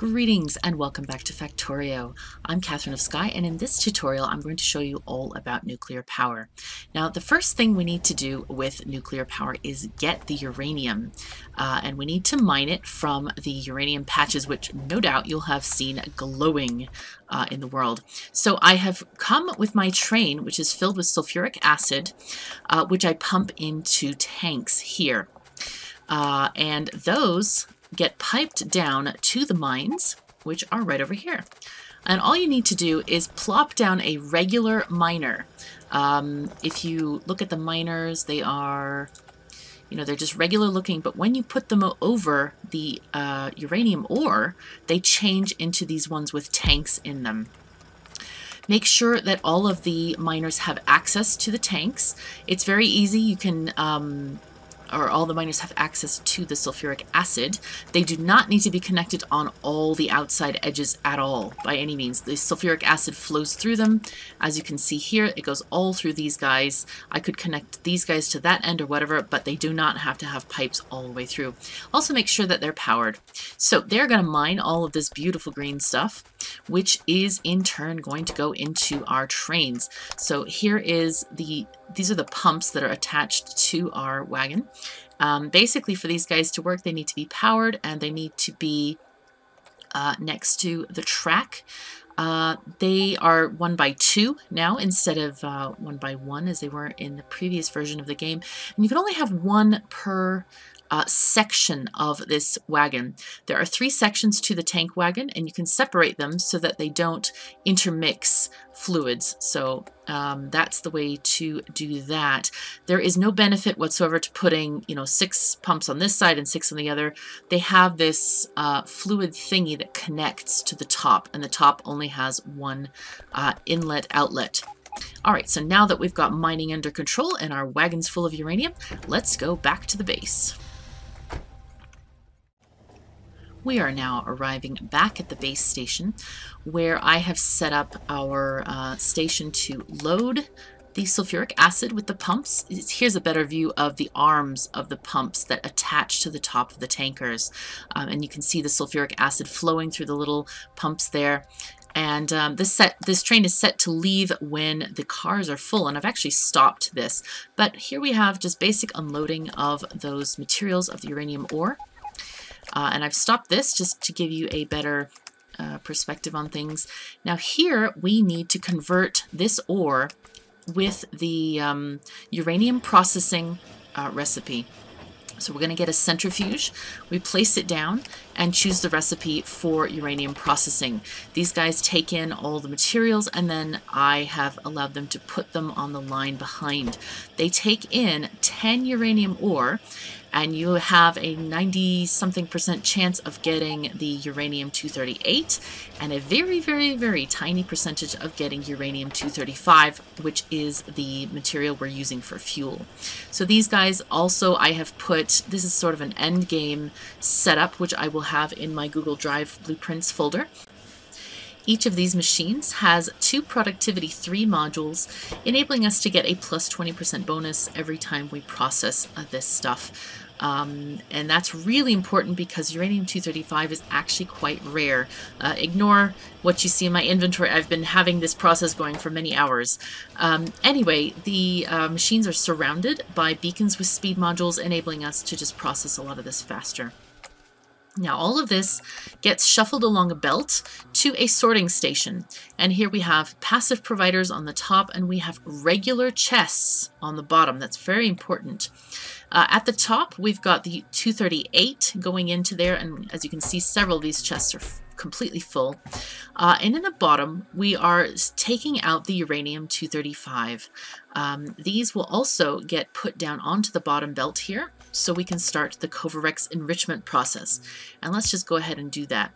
Greetings and welcome back to Factorio. I'm KatherineOfSky, and in this tutorial I'm going to show you all about nuclear power. Now the first thing we need to do with nuclear power is get the uranium, and we need to mine it from the uranium patches, which no doubt you'll have seen glowing in the world. So I have come with my train, which is filled with sulfuric acid, which I pump into tanks here, and those get piped down to the mines, which are right over here. And all you need to do is plop down a regular miner. If you look at the miners, they are, they're just regular looking, but when you put them over the uranium ore, they change into these ones with tanks in them. Make sure that all of the miners have access to the tanks. It's very easy. You can or all the miners have access to the sulfuric acid. They do not need to be connected on all the outside edges at all, by any means. The sulfuric acid flows through them. As you can see here, it goes all through these guys. I could connect these guys to that end or whatever, but they do not have to have pipes all the way through. Also make sure that they're powered. So they're going to mine all of this beautiful green stuff, which is in turn going to go into our trains. So here is these are the pumps that are attached to our wagon. Basically, for these guys to work, they need to be powered and they need to be next to the track. They are 1x2 now instead of 1x1 as they were in the previous version of the game. And you can only have one per section of this wagon. There are 3 sections to the tank wagon, and you can separate them so that they don't intermix fluids. So that's the way to do that. There is no benefit whatsoever to putting 6 pumps on this side and 6 on the other. They have this fluid thingy that connects to the top, and the top only has one inlet outlet. Alright, so now that we've got mining under control and our wagon's full of uranium, let's go back to the base. We are now arriving back at the base station, where I have set up our station to load the sulfuric acid with the pumps. Here's a better view of the arms of the pumps that attach to the top of the tankers. And you can see the sulfuric acid flowing through the little pumps there. And this train is set to leave when the cars are full, and I've actually stopped this. But here we have just basic unloading of those materials of the uranium ore. And I've stopped this just to give you a better perspective on things. Now here we need to convert this ore with the uranium processing recipe. So we're going to get a centrifuge, we place it down, and choose the recipe for uranium processing. These guys take in all the materials, and then I have allowed them to put them on the line behind. They take in 10 uranium ore, and you have a 90-something% chance of getting the uranium-238, and a very, very, very tiny percentage of getting uranium-235, which is the material we're using for fuel. So these guys also, I have put, this is sort of an end game setup, which I will have in my Google Drive Blueprints folder. Each of these machines has 2 Productivity 3 modules, enabling us to get a plus 20% bonus every time we process this stuff. And that's really important because uranium-235 is actually quite rare. Ignore what you see in my inventory. I've been having this process going for many hours. Anyway, the machines are surrounded by beacons with speed modules, enabling us to just process a lot of this faster. Now all of this gets shuffled along a belt to a sorting station, and here we have passive providers on the top and we have regular chests on the bottom. That's very important. At the top we've got the 238 going into there, and as you can see, several of these chests are completely full. And in the bottom we are taking out the uranium-235. These will also get put down onto the bottom belt here, so we can start the Kovarex enrichment process. And let's just go ahead and do that.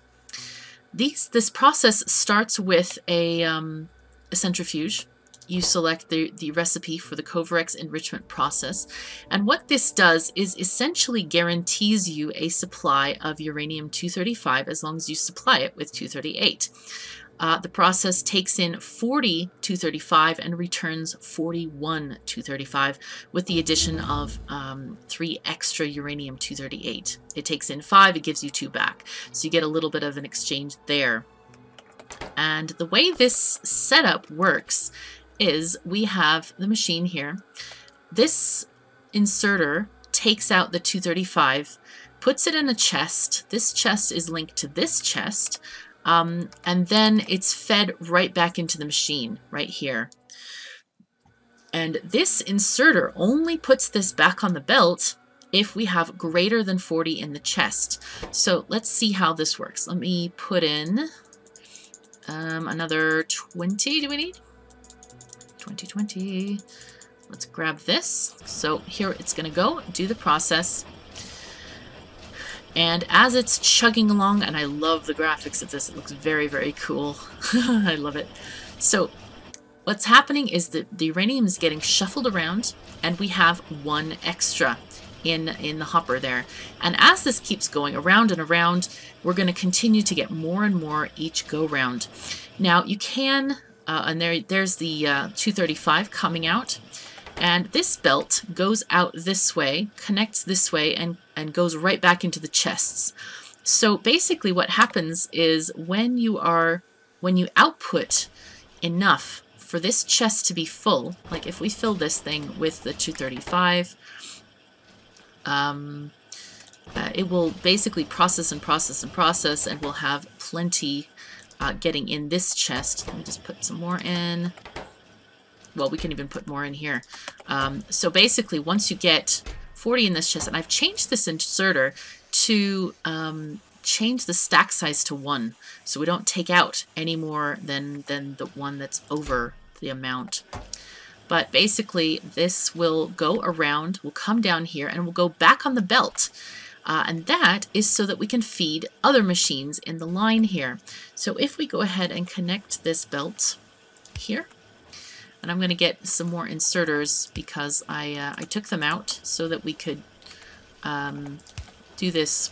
This process starts with a centrifuge. You select the recipe for the Kovarex enrichment process, and what this does is essentially guarantees you a supply of uranium-235 as long as you supply it with 238. The process takes in 40 235 and returns 41 235 with the addition of 3 extra uranium 238. It takes in 5, it gives you 2 back. So you get a little bit of an exchange there. And the way this setup works is we have the machine here. This inserter takes out the 235, puts it in a chest. This chest is linked to this chest, and then it's fed right back into the machine right here. And this inserter only puts this back on the belt if we have greater than 40 in the chest. So let's see how this works. Let me put in another 20. Do we need? 20. Let's grab this. So here it's going to go, do the process. And as it's chugging along, and I love the graphics of this, it looks very, very cool. I love it. So what's happening is that the uranium is getting shuffled around, and we have 1 extra in the hopper there. And as this keeps going around and around, we're going to continue to get more and more each go round. Now you can, and there's the 235 coming out. And this belt goes out this way, connects this way, and goes right back into the chests. So basically what happens is when you output enough for this chest to be full, like if we fill this thing with the 235, it will basically process and process and process, and we'll have plenty getting in this chest. Let me just put some more in. Well, we can even put more in here. So basically, once you get 40 in this chest, and I've changed this inserter to change the stack size to 1, so we don't take out any more than the one that's over the amount. But basically, this will go around, will come down here, and will go back on the belt. And that is so that we can feed other machines in the line here. So if we go ahead and connect this belt here, and I'm going to get some more inserters because I took them out so that we could do this,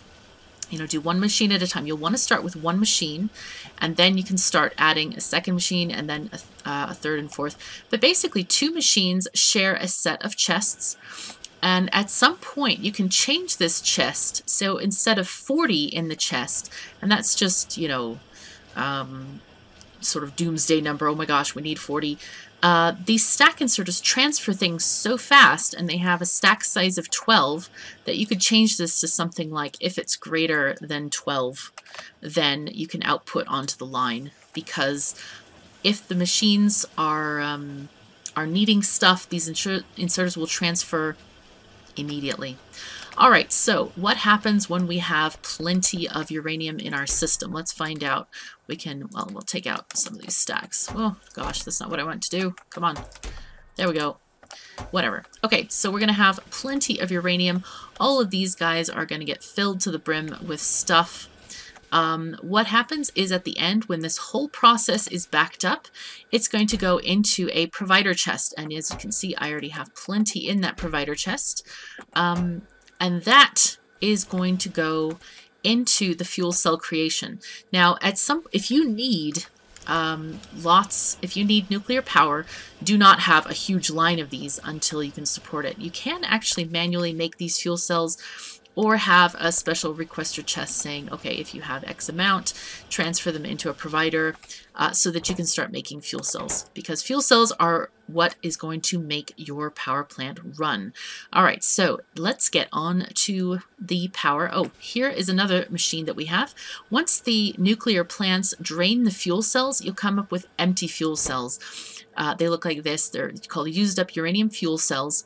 do one machine at a time. You'll want to start with 1 machine, and then you can start adding a second machine, and then a third and fourth. But basically 2 machines share a set of chests, and at some point you can change this chest. So instead of 40 in the chest, and that's just, sort of doomsday number, oh my gosh, we need 40. These stack inserters transfer things so fast, and they have a stack size of 12, that you could change this to something like, if it's greater than 12, then you can output onto the line. Because if the machines are needing stuff, these inserters will transfer immediately. Alright, so what happens when we have plenty of uranium in our system? Let's find out. We'll take out some of these stacks. Oh gosh, that's not what I want to do. Come on. There we go. Whatever. Okay, so we're going to have plenty of uranium. All of these guys are going to get filled to the brim with stuff. What happens is at the end, when this whole process is backed up, it's going to go into a provider chest. And as you can see, I already have plenty in that provider chest. And that is going to go into the fuel cell creation. Now, if you need if you need nuclear power, do not have a huge line of these until you can support it. You can actually manually make these fuel cells, or have a special requester chest saying, okay, if you have X amount, transfer them into a provider so that you can start making fuel cells. Because fuel cells are what is going to make your power plant run. All right, so let's get on to the power. Oh, here is another machine that we have. Once the nuclear plants drain the fuel cells, you'll come up with empty fuel cells. They look like this. They're called used up uranium fuel cells.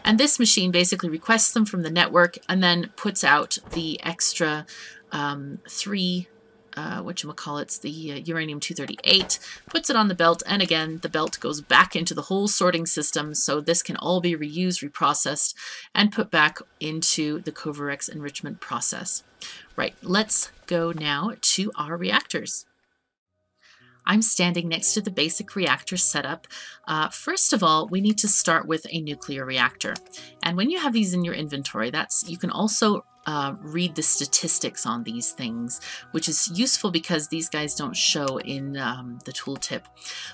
And this machine basically requests them from the network and then puts out the extra 3, whatchamacallits, the uranium-238, puts it on the belt, and again, the belt goes back into the whole sorting system, so this can all be reused, reprocessed, and put back into the Kovarex enrichment process. Right, let's go now to our reactors. I'm standing next to the basic reactor setup. First of all, we need to start with a nuclear reactor. And when you have these in your inventory, you can also read the statistics on these things, which is useful because these guys don't show in the tooltip.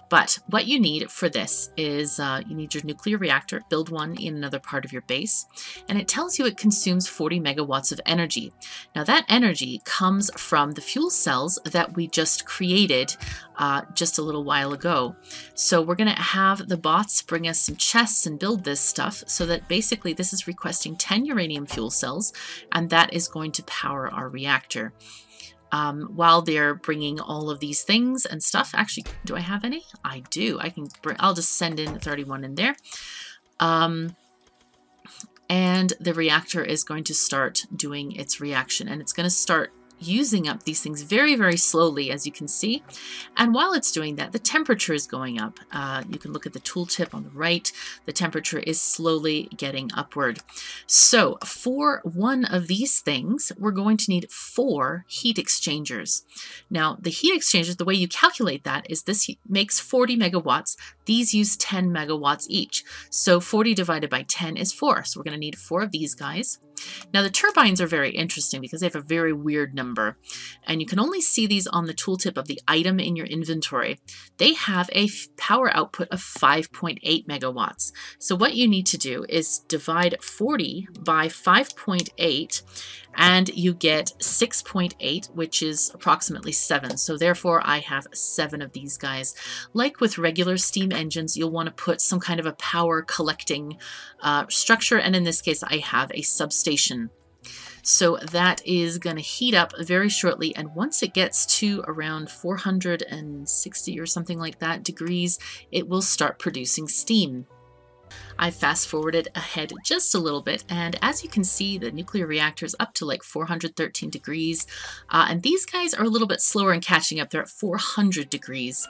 But what you need for this is you need your nuclear reactor. Build one in another part of your base, and it tells you it consumes 40 megawatts of energy. Now that energy comes from the fuel cells that we just created just a little while ago. So we're going to have the bots bring us some chests and build this stuff, so that basically this is requesting 10 uranium fuel cells, and that is going to power our reactor. While they're bringing all of these things and stuff, actually, do I have any? I do. I'll just send in 31 in there. And the reactor is going to start doing its reaction, and it's going to start using up these things very, very slowly, as you can see. And while it's doing that, the temperature is going up. You can look at the tooltip on the right. The temperature is slowly getting upward. So for one of these things, we're going to need 4 heat exchangers. Now, the heat exchangers, the way you calculate that is this makes 40 megawatts. These use 10 megawatts each. So 40 divided by 10 is 4. So we're going to need 4 of these guys. Now the turbines are very interesting because they have a very weird number, and you can only see these on the tooltip of the item in your inventory. They have a power output of 5.8 megawatts. So what you need to do is divide 40 by 5.8, and you get 6.8, which is approximately 7. So therefore I have 7 of these guys. Like with regular steam engines, you'll want to put some kind of a power collecting structure, and in this case I have a substation. So that is going to heat up very shortly, and once it gets to around 460 or something like that degrees, it will start producing steam. I fast forwarded ahead just a little bit, and as you can see, the nuclear reactor is up to like 413 degrees, and these guys are a little bit slower in catching up. They're at 400 degrees.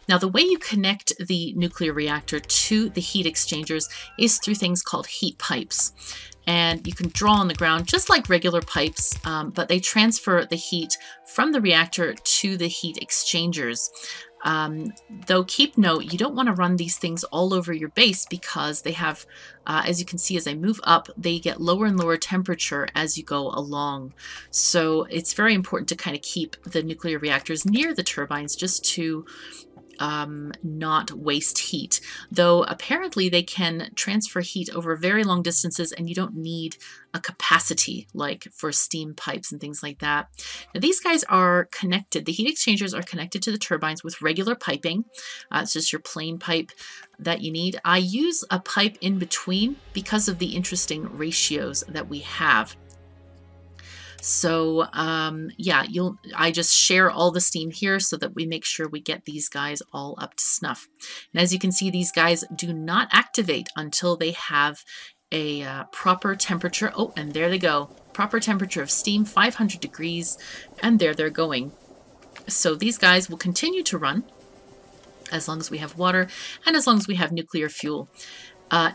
Now, the way you connect the nuclear reactor to the heat exchangers is through things called heat pipes. And you can draw on the ground just like regular pipes, but they transfer the heat from the reactor to the heat exchangers. Though keep note, you don't want to run these things all over your base because they have, as you can see, as I move up, they get lower and lower temperature as you go along. So it's very important to kind of keep the nuclear reactors near the turbines just to not waste heat, though apparently they can transfer heat over very long distances and you don't need a capacity like for steam pipes and things like that. Now these guys are connected, the heat exchangers are connected to the turbines with regular piping. It's just your plain pipe that you need. I use a pipe in between because of the interesting ratios that we have. So yeah, I just share all the steam here so that we make sure we get these guys all up to snuff. And as you can see, these guys do not activate until they have a proper temperature. Oh, and there they go. Proper temperature of steam, 500 degrees, and there they're going. So these guys will continue to run as long as we have water and as long as we have nuclear fuel.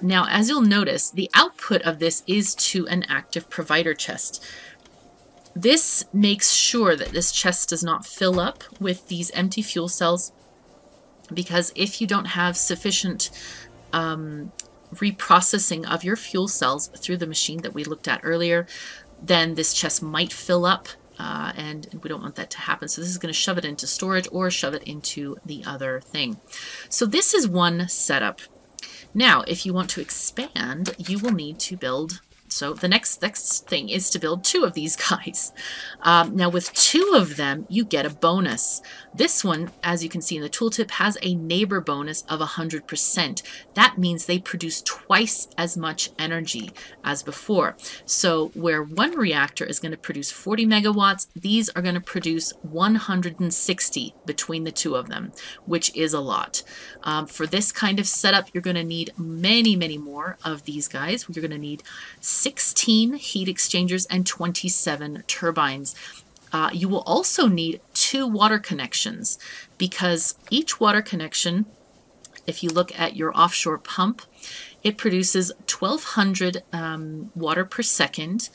Now, as you'll notice, the output of this is to an active provider chest. This makes sure that this chest does not fill up with these empty fuel cells, because if you don't have sufficient reprocessing of your fuel cells through the machine that we looked at earlier, then this chest might fill up, and we don't want that to happen. So this is going to shove it into storage or shove it into the other thing. So this is one setup. Now, if you want to expand, you will need to build. So the next thing is to build 2 of these guys. Now with 2 of them, you get a bonus. This one, as you can see in the tooltip, has a neighbor bonus of 100%. That means they produce twice as much energy as before. So where one reactor is going to produce 40 megawatts, these are going to produce 160 between the 2 of them, which is a lot. For this kind of setup, you're going to need many, many more of these guys. You're going to need 16 heat exchangers and 27 turbines. You will also need 2 water connections, because each water connection, if you look at your offshore pump, it produces 1200 water per second,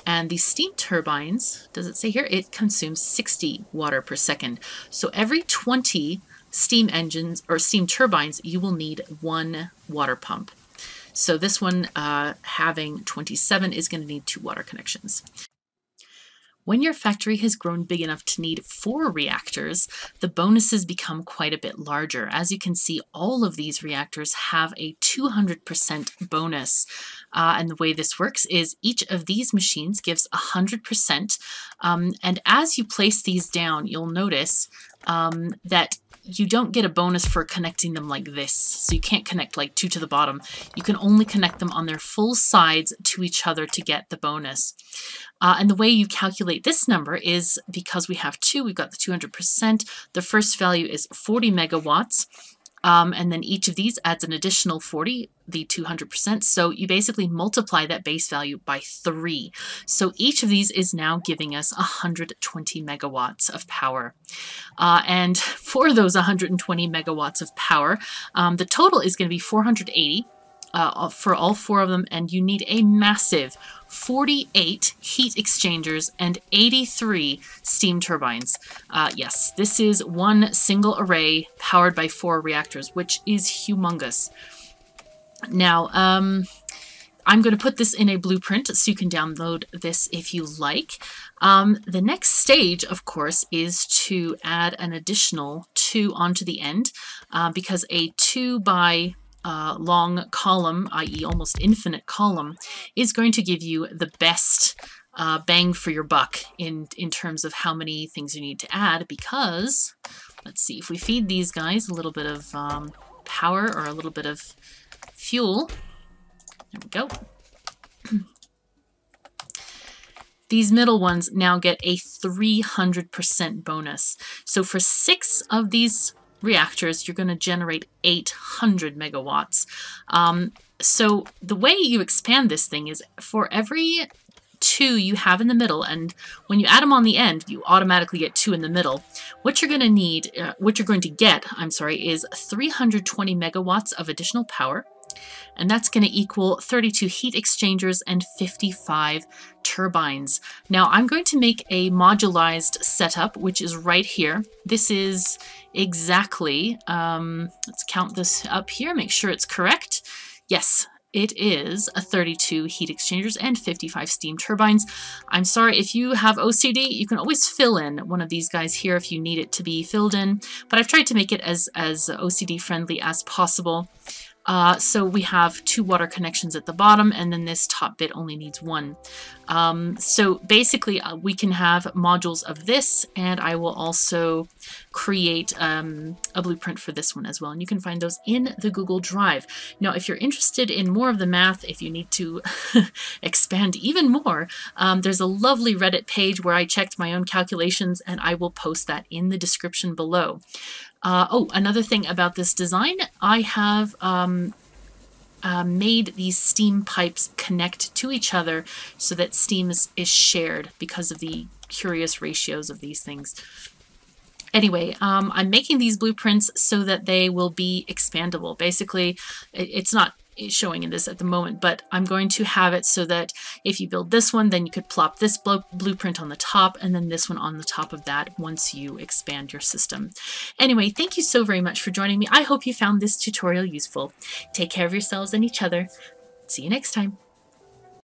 and the steam turbines, does it say here, it consumes 60 water per second. So every 20 steam engines or steam turbines, you will need 1 water pump. So this one, having 27, is going to need 2 water connections. When your factory has grown big enough to need 4 reactors, the bonuses become quite a bit larger. As you can see, all of these reactors have a 200% bonus. And the way this works is each of these machines gives 100%. And as you place these down, you'll notice that you don't get a bonus for connecting them like this. So you can't connect like 2 to the bottom. You can only connect them on their full sides to each other to get the bonus. And the way you calculate this number is because we have 2, we've got the 200%. The first value is 40 megawatts. And then each of these adds an additional 40, the 200%. So you basically multiply that base value by 3. So each of these is now giving us 120 megawatts of power. And for those 120 megawatts of power, the total is going to be 480 for all 4 of them. And you need a massive 48 heat exchangers and 83 steam turbines. Yes, this is one single array powered by 4 reactors, which is humongous. Now, I'm going to put this in a blueprint so you can download this if you like. The next stage, of course, is to add an additional 2 onto the end because a 2 by long column, i.e. almost infinite column, is going to give you the best bang for your buck in terms of how many things you need to add, because, let's see, if we feed these guys a little bit of power or a little bit of fuel, there we go. These middle ones now get a 300% bonus. So for 6 of these reactors, you're going to generate 800 megawatts. So the way you expand this thing is for every 2 you have in the middle, and when you add them on the end, you automatically get 2 in the middle. What you're going to need, is 320 megawatts of additional power. And that's going to equal 32 heat exchangers and 55 turbines. Now I'm going to make a modularized setup, which is right here. This is exactly, let's count this up here, make sure it's correct. Yes, it is a 32 heat exchangers and 55 steam turbines. I'm sorry, if you have OCD, you can always fill in one of these guys here if you need it to be filled in, but I've tried to make it as OCD friendly as possible. So we have 2 water connections at the bottom, and then this top bit only needs 1. So basically we can have modules of this, and I will also create a blueprint for this one as well. And you can find those in the Google Drive. Now, if you're interested in more of the math, if you need to expand even more, there's a lovely Reddit page where I checked my own calculations, and I will post that in the description below. Oh, another thing about this design, I have made these steam pipes connect to each other so that steam is shared because of the curious ratios of these things. Anyway, I'm making these blueprints so that they will be expandable. Basically, it's not showing in this at the moment, but I'm going to have it so that if you build this one, then you could plop this blueprint on the top and then this one on the top of that once you expand your system. Anyway, thank you so very much for joining me. I hope you found this tutorial useful. Take care of yourselves and each other. See you next time.